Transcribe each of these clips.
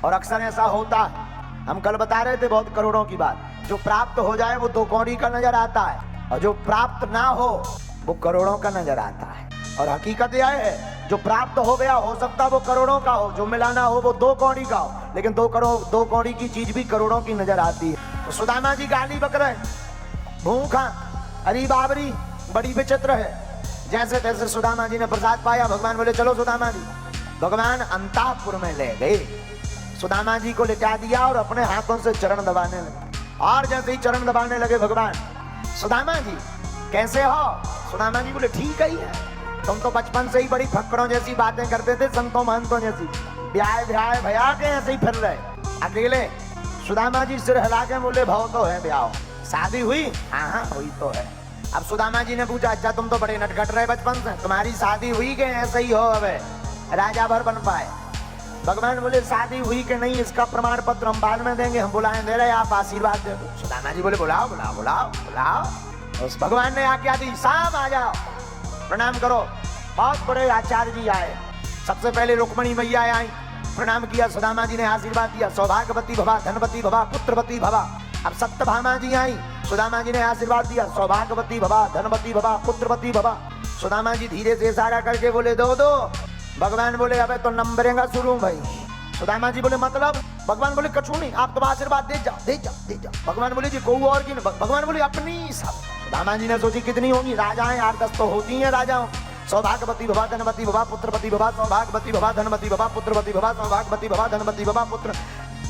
और अक्सर ऐसा होता है, हम कल बता रहे थे बहुत करोड़ों की बात, जो प्राप्त हो जाए वो 2 कौड़ी का नजर आता है और जो प्राप्त ना हो वो करोड़ों का नजर आता है। और हकीकत यह है, जो प्राप्त हो गया हो सकता वो करोड़ों का हो, जो मिलाना हो वो 2 कौड़ी का हो, लेकिन 2 कौड़ी की चीज भी करोड़ों की नजर आती है। तो सुदामा जी गाली बक रहे, भूखा, अरे बाबरी, बड़ी विचित्र है। जैसे तैसे सुदामा जी ने प्रसाद पाया, भगवान बोले चलो सुदामा जी। भगवान अंतापुर में ले गए, सुदामा जी को लिटा दिया और अपने हाथों से चरण दबाने लगे। और जैसे ही चरण दबाने लगे भगवान, सुदामा जी कैसे हो? सुदामा जी बोले ठीक ही है, तुम तो बचपन से ही बड़ी फक्कड़ों जैसी बातें करते थे, संतों महंतों जैसी, ब्याह भया के ऐसे ही फिर रहे अकेले। सुदामा जी सिर हिला के बोले भाव तो है, ब्याह शादी हुई? हाँ हाँ हुई तो है। अब सुदामा जी ने पूछा अच्छा तुम तो बड़े नटखट रहे बचपन से, तुम्हारी शादी हुई के ऐसे ही हो अब राजा भर बन पाए? भगवान बोले शादी हुई के नहीं, इसका प्रमाण पत्र हम बाद में देंगे, हम बुलाएं दे रहे, आप आशीर्वाद दे दो। सुदामा जी बोले बुलाओ बुलाओ बुलाओ बुलाओ। उस भगवान ने आज्ञा दी, साहब आ जाओ, प्रणाम करो। बहुत बड़े आचार्य जी आए, सबसे पहले रुक्मणी मैया आई, प्रणाम किया, सुदामा जी ने आशीर्वाद दिया, सौभाग्यवती भवा, धनवती भवा, पुत्रवती भवा। अब सत्यभामा जी आई, सुदामा जी ने आशीर्वाद दिया, सौभाग्यवती भवा, धनवती भवा, पुत्रवती भवा। सुदामा जी धीरे से इशारा करके बोले दो दो। भगवान बोले अबे तो नंबरिंग शुरू भाई। सुदामा जी बोले मतलब? भगवान बोले कछु नहीं, आप तो आशीर्वाद दे जाओ दे जाओ दे जाओ। भगवान बोले जी कोई और की नहीं, भगवान बोले अपनी सब। सुदामा जी ने सोची कितनी होगी, राजाएं 8-10 तो होती हैं राजाओं। सौभाग्यवती भवा, धनवती भवा, पुत्रवती भवा, सौभाग्यवती भवा, धनवती भवा, पुत्रवती भवा, सौभाग्यवती भवा, धनवती भवा, पुत्र।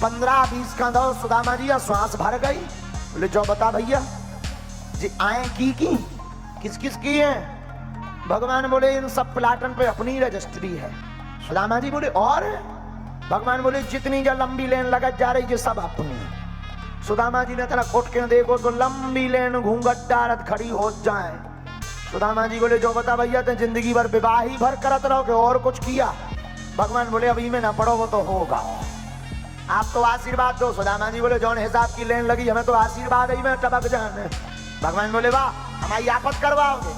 15-20 का दो सुदामा जी श्वास भर गई। बोले जो बता भैया जी आए की किस किस की है? भगवान बोले इन सब प्लाटन पे अपनी रजिस्ट्री है। सुदामा जी बोले और? भगवान बोले जितनी जो लंबी लेन लगत जा रही है सब अपनी। सुदामा जी ने तरह उठ के देखो तो लंबी लेन घूंघट डारत खड़ी हो जाए। सुदामा जी बोले जो बता भैया तो जिंदगी भर विवाह ही भर करत रहो के और कुछ किया? भगवान बोले अभी में ना पढ़ो वो तो होगा, आप तो आशीर्वाद दो। सुदामा जी बोले जौन हिसाब की लेन लगी हमें तो आशीर्वाद ही में टपक जाने। भगवान बोले वाह हमारी आफत करवाओगे,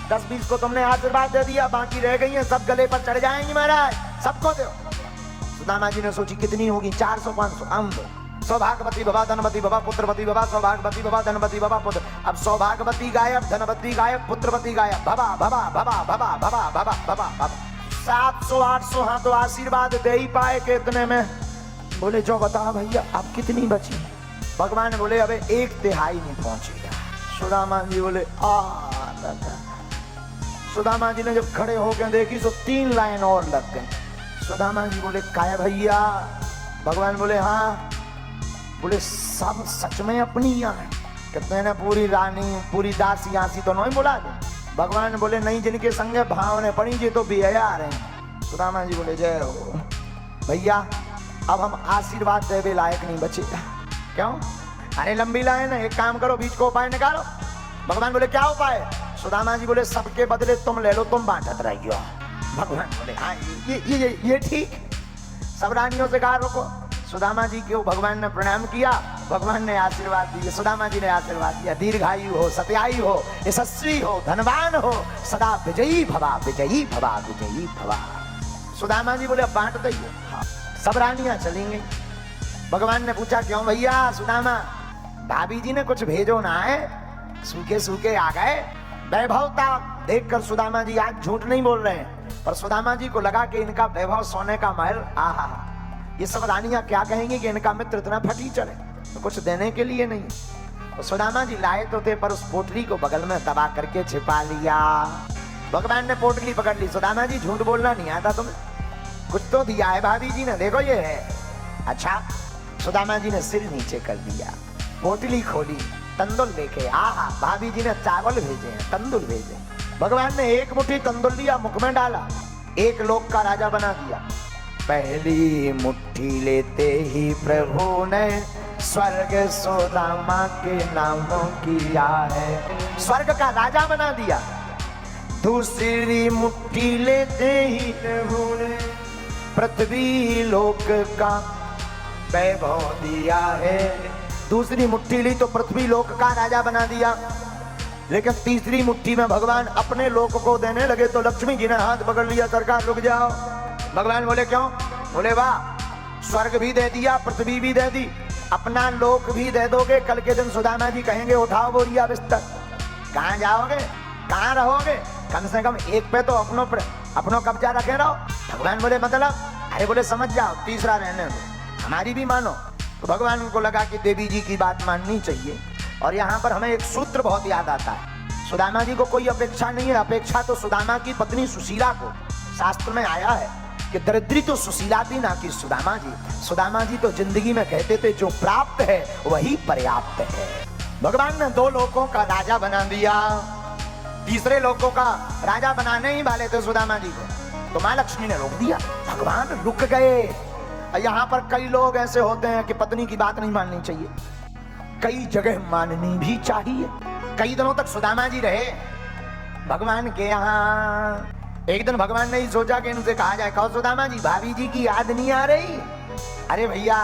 10-20 को तुमने आशीर्वाद दे दिया, बाकी रह गई हैं सब गले पर चढ़ जाएंगी महाराज, सबको दो। सुदामा जी ने सोची कितनी होगी, 400-500 हम दो। सौभाग्यवती भवा, धनवती भवा, पुत्रवती भवा, सौभाग्यवती भवा, धनवती भवा, पुत्र। अब सौभाग्यवती गायब, धनवती गायब, पुत्रवती गायब, भवा भवा भवा भवा भवा भवा भवा भवा। 700-800 हाँ तो आशीर्वाद दे ही पाए के इतने में। बोले जो बता भैया अब कितनी बची? भगवान बोले अबे 1/3 नहीं पहुंचेगा। सुदामा जी बोले सुदामा जी ने जब खड़े होकर देखी तो 3 लाइन और लग गए। सुदामा जी बोले काय भैया? भगवान बोले हाँ। बोले सब सच में अपनी है? कितने ने पूरी रानी पूरी दासी आसी तो नहीं बुला दे? भगवान बोले नहीं, जिनके संगे भावने पड़ी जी तो बेहया रहे। सुदामा जी बोले जय हो भैया, अब हम आशीर्वाद देवे लायक नहीं बचेगा। क्यों? अरे लंबी लाइन है, एक काम करो बीच को उपाय निकालो। भगवान बोले क्या उपाय? सुदामा जी बोले सबके बदले तुम ले लो, तुम बांटत रहियो। भगवान बोले हाँ ये ठीक, सब रानियों से कहा रोको। सुदामा जी को भगवान ने प्रणाम किया, भगवान ने आशीर्वाद दिया, सुदामा जी ने आशीर्वाद दिया दीर्घायु हो, सत्यायु हो, यशस्वी हो, धनवान हो, सदा विजयी भवा विजयी भवा विजयी भवा। सुदामा जी बोले अब बांट दइए। हाँ सब रानियां चली गई। भगवान ने पूछा क्यों भैया? सुदामा भाभी जी ने कुछ भेजो ना है, सूखे सूखे आ गए। वैभवता देखकर सुदामा जी आज झूठ नहीं बोल रहे हैं, पर सुदामा जी को लगा कि इनका वैभव सोने का महल, आहा ये सब रानियां क्या कहेंगी कि इनका मित्र इतना फटी चढ़े, तो कुछ देने के लिए नहीं। तो सुदामा जी लाए तो थे पर उस पोटली को बगल में दबा करके छिपा लिया। भगवान ने पोटली पकड़ ली। सुदामा जी झूठ बोलना नहीं आता तुम्हें, कुछ तो दिया है भाभी जी ने, देखो ये है। अच्छा सुदामा जी ने सिर नीचे कर दिया, पोटली खोली, तंदुर लेके, आहा भाभी जी ने चावल भेजे हैं, तंदुर भेजे। भगवान ने एक मुट्ठी तंदुर लिया, मुख में डाला, एक लोक का राजा बना दिया। पहली मुट्ठी लेते ही प्रभु ने स्वर्ग सुदामा के नामों किया है, स्वर्ग का राजा बना दिया। दूसरी मुट्ठी लेते ही प्रभु ने पृथ्वी लोक का वैभव दिया है। दूसरी मुट्ठी ली तो पृथ्वी लोक का राजा बना दिया, लेकिन तीसरी मुट्ठी में भगवान अपने लोक को देने लगे तो लक्ष्मी जी ने हाथ पकड़ लिया, सरकार रुक जाओ। भगवान बोले क्यों? बोले वाह स्वर्ग भी दे दिया, पृथ्वी भी दे दी, अपना लोक भी दे दोगे, कल के दिन सुदामा जी कहेंगे उठाओ बोरिया बिस्तर, कहाँ जाओगे, कहाँ रहोगे? कम से कम एक पे तो अपनो कब्जा रखे रहो। भगवान बोले मतलब? अरे बोले समझ जाओ, तीसरा रहने दो, हमारी भी मानो। तो भगवान को लगा कि देवी जी की बात माननी चाहिए। और यहाँ पर हमें एक सूत्र बहुत याद आता है, सुदामा जी को कोई अपेक्षा नहीं है, अपेक्षा तो सुदामा की पत्नी सुशीला को। शास्त्र में आया है कि दरिद्री तो सुशीला थी, ना कि सुदामा जी। सुदामा जी तो जिंदगी में कहते थे जो प्राप्त है वही पर्याप्त है। भगवान ने 2 लोकों का राजा बना दिया, तीसरे लोकों का राजा बनाने ही वाले थे सुदामा जी को, तो माँ लक्ष्मी ने रोक दिया। भगवान रुक गए। यहाँ पर कई लोग ऐसे होते हैं कि पत्नी की बात नहीं माननी चाहिए, कई जगह माननी भी चाहिए। कई दिनों तक सुदामा जी रहे भगवान के यहाँ। एक दिन भगवान ने ही सोचा कि इनसे कहा जाए, कहो सुदामा जी भाभी जी की याद नहीं आ रही? अरे भैया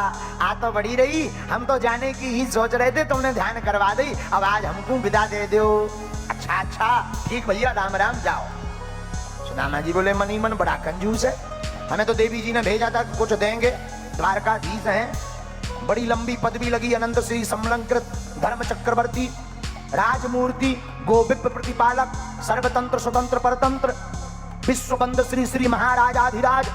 आ तो बड़ी रही, हम तो जाने की ही सोच रहे थे, तुमने ध्यान करवा दी, अब आज हमको विदा दे दो। अच्छा अच्छा ठीक भैया, राम राम जाओ। सुदामा जी बोले मन ही मन बड़ा कंजूस है, हमें तो देवी जी ने भेजा था कुछ देंगे, द्वारकाधीश हैं, बड़ी लंबी पदवी लगी, अनंत श्री समलंकृत धर्म चक्रवर्ती राजमूर्ति गोविंद प्रतिपालक सर्वतंत्र स्वतंत्र परतंत्र विश्वबंद श्री श्री महाराजाधिराज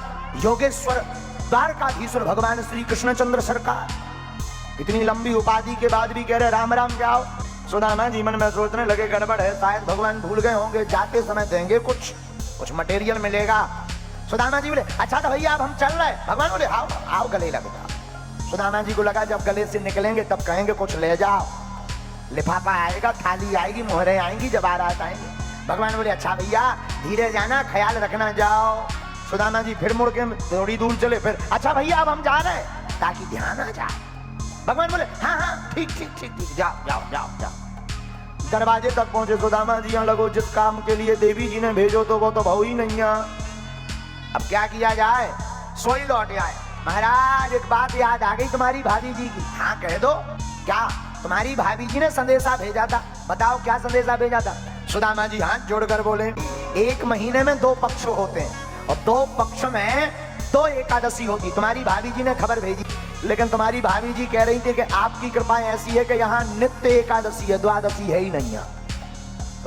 योगेश्वर द्वारकाधीश्वर भगवान श्री कृष्णचंद्र सरकार। इतनी लंबी उपाधि के बाद भी कह रहे राम राम जाओ। सुदामा जी मन में सोचने लगे गड़बड़ है, शायद भगवान भूल गए होंगे, जाते समय देंगे कुछ मटेरियल मिलेगा। सुदामा जी बोले अच्छा तो भैया अब हम चल रहे। भगवान बोले आओ आओ गले लग जाओ। सुदामा जी को लगा जब गले से निकलेंगे तब कहेंगे कुछ ले जाओ, लिफाफा आएगा, थाली आएगी, मोहरे आएंगी, जवाहरात आएंगे। भगवान बोले अच्छा भैया धीरे जाना, ख्याल रखना, जाओ। सुदामा जी फिर मुड़ के थोड़ी दूर चले, फिर अच्छा भैया अब हम जा रहे हैं ताकि ध्यान आ जाए। भगवान बोले हाँ हाँ ठीक ठीक ठीक ठीक, जाओ जाओ जाओ जाओ। दरवाजे तक पहुंचे सुदामा जी, यहाँ लगो जिस काम के लिए देवी जी ने भेजो तो वो तो भाव ही नहीं है, अब क्या किया जाए? सोई लौट आए। महाराज एक बात याद आ गई तुम्हारी भाभी जी की। हाँ कह दो। क्या? तुम्हारी भाभी जी ने संदेशा भेजा था। बताओ क्या संदेशा भेजा था? सुदामा जी हाथ जोड़कर बोले 1 महीने में 2 पक्ष होते हैं और 2 पक्ष में 2 एकादशी होती। तुम्हारी भाभी जी ने खबर भेजी, लेकिन तुम्हारी भाभी जी कह रही थी कि आपकी कृपा ऐसी है कि यहाँ नित्य एकादशी है, द्वादशी है ही नहीं है,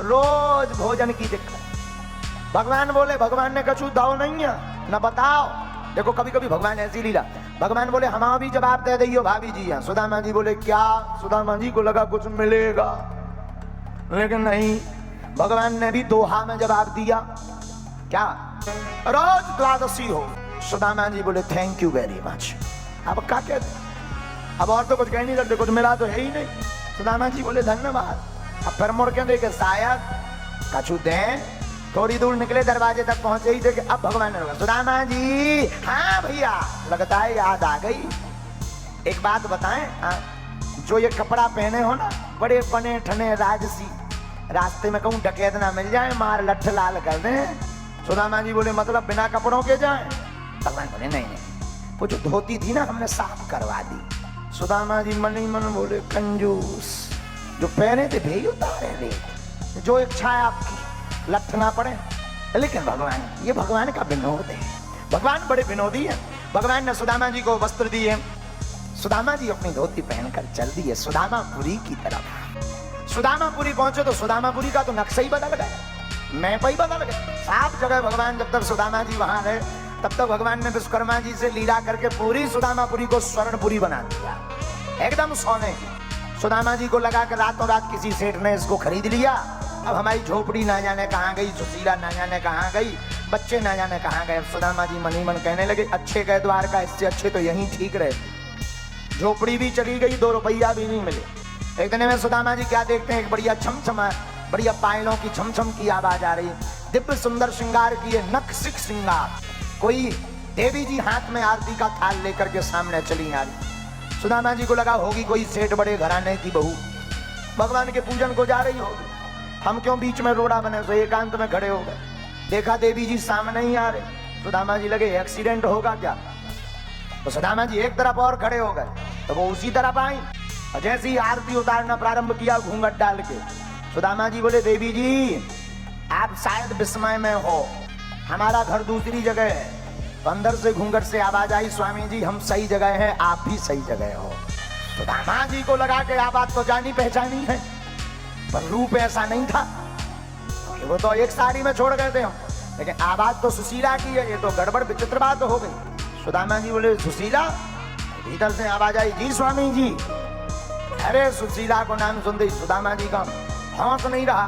रोज भोजन की दिक्कत। भगवान बोले भगवान ने कछु दाव नहीं है न बताओ। देखो कभी कभी भगवान ऐसी लीला। भगवान बोले हम भी जवाब दे दियो भाभी जी हैं। सुदामा जी बोले क्या? सुदामा जी को लगा कुछ मिलेगा, लेकिन नहीं, भगवान ने भी दोहा में जवाब दिया। क्या? रोज द्वादशी हो। सुदामा जी बोले थैंक यू वेरी मच। अब क्या कहते, अब और तो कुछ कह नहीं सकते, कुछ मिला तो है ही नहीं। सुदामा जी बोले धन्यवाद। अब फिर मुड़ के देखे शायद कछु दें। थोड़ी दूर निकले, दरवाजे तक पहुंचे ही थे कि अब भगवान ने रोका। सुदामा जी हाँ भैया लगता है याद आ गई, एक बात बताएं, जो ये कपड़ा पहने हो ना, बड़े बने ठने राजसी, रास्ते में कहूँ डकैत ना मिल जाए, मार लठ लाल कर दें। सुदामा जी बोले मतलब बिना कपड़ों के जाएं? भगवान बोले नहीं नहीं, वो जो धोती थी ना हमने साफ करवा दी। सुदामा जी मन ही मन बोले कंजूस, जो पहने थे भेज उतारे ले, जो इच्छा है आपकी, लठ ना पड़े। लेकिन भगवान, ये भगवान का विनोद है, भगवान बड़े विनोदी है। भगवान ने सुदामा जी को वस्त्र दिए, सुदामा जी अपनी धोती पहनकर चल दिए सुदामापुरी की तरफ। सुदामापुरी पहुंचे तो सुदामापुरी का तो नक्शा ही बदल गया, मैप ही बदल गया। 7 जगह भगवान, जब तक सुदामा जी वहां रहे तब तक भगवान ने विश्वकर्मा जी से लीला करके पूरी सुदामापुरी को स्वर्णपुरी बना दिया, एकदम सोने की। सुदामा जी को लगा कि रातों रात किसी सेठ ने इसको खरीद लिया, अब हमारी झोपड़ी ना जाने कहाँ गई, सुशीला ना जाने कहाँ गई, बच्चे ना जाने कहाँ गए। सुदामा जी मन ही मन कहने लगे अच्छे गए द्वारका, इससे अच्छे तो यहीं ठीक रहे। झोपड़ी भी चली गई, 2 रुपया भी नहीं मिले। एक दिन में सुदामा जी क्या देखते हैं, एक बढ़िया छमछमा, बढ़िया पायलों की छमछम की आवाज आ रही, दिव्य सुंदर श्रृंगार किए नक्सिक श्रृंगार, कोई देवी जी हाथ में आरती का थाल लेकर के सामने चली आ रही। सुदामा जी को लगा होगी कोई सेठ बड़े घराने की बहू, भगवान के पूजन को जा रही होगी। हम क्यों बीच में रोड़ा बने, तो एकांत में खड़े हो गए, देखा देवी जी सामने ही आ रहे। सुदामा जी लगे एक्सीडेंट होगा क्या, तो सुदामा जी एक तरफ और खड़े हो गए, तो वो उसी तरफ आई और जैसे ही आरती उतारना प्रारंभ किया घूंघट डाल के, सुदामा जी बोले देवी जी आप शायद विस्मय में हो, हमारा घर दूसरी जगह है तो अंदर से घूंघट से आवाज आई, स्वामी जी हम सही जगह हैं, आप भी सही जगह हो। सुदामा जी को लगा के आवाज तो जानी पहचानी है, पर रूप ऐसा नहीं था। वो तो एक साड़ी में छोड़ गए थे हम, लेकिन आवाज तो सुशीला की है। ये तो गड़बड़ विचित्र बात हो गई। सुदामा जी बोले सुशीला, भीतर से आवाज आई, जी स्वामी जी। अरे सुशीला को नाम सुनते सुदामा जी का होश नहीं रहा।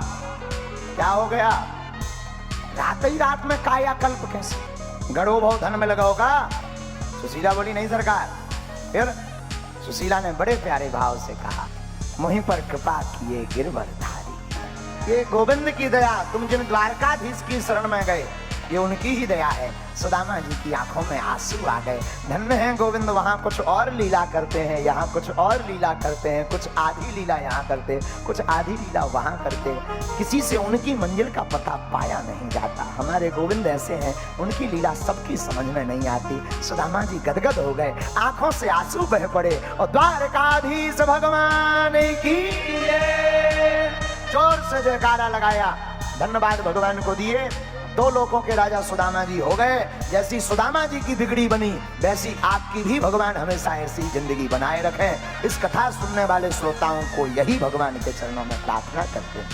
क्या हो गया? रात ही रात में कायाकल्प कैसे? गड़ो बहुत धन में लगा होगा। सुशीला बोली नहीं सरकार। फिर सुशीला ने बड़े प्यारे भाव से कहा, मुझ पर कृपा किए गिरवरधारी, ये गोविंद की दया, तुम जिन द्वारकाधीश की शरण में गए ये उनकी ही दया है। सुदामा जी की आंखों में आंसू आ गए। धन्य है गोविंद, वहां कुछ और लीला करते हैं, यहाँ कुछ और लीला करते हैं, कुछ आधी लीला यहाँ करते, कुछ आधी लीला वहां करते। किसी से उनकी मंजिल का पता पाया नहीं जाता। हमारे गोविंद ऐसे हैं, उनकी लीला सबकी समझ में नहीं आती। सुदामा जी गदगद हो गए, आंखों से आंसू बह पड़े और द्वारकाधीश भगवान की जोर से जयकारा लगाया, धन्यवाद भगवान को दिए। दो लोगों के राजा सुदामा जी हो गए। जैसी सुदामा जी की बिगड़ी बनी, वैसी आपकी भी भगवान हमेशा ऐसी जिंदगी बनाए रखें। इस कथा सुनने वाले श्रोताओं को यही भगवान के चरणों में प्रार्थना करते हैं।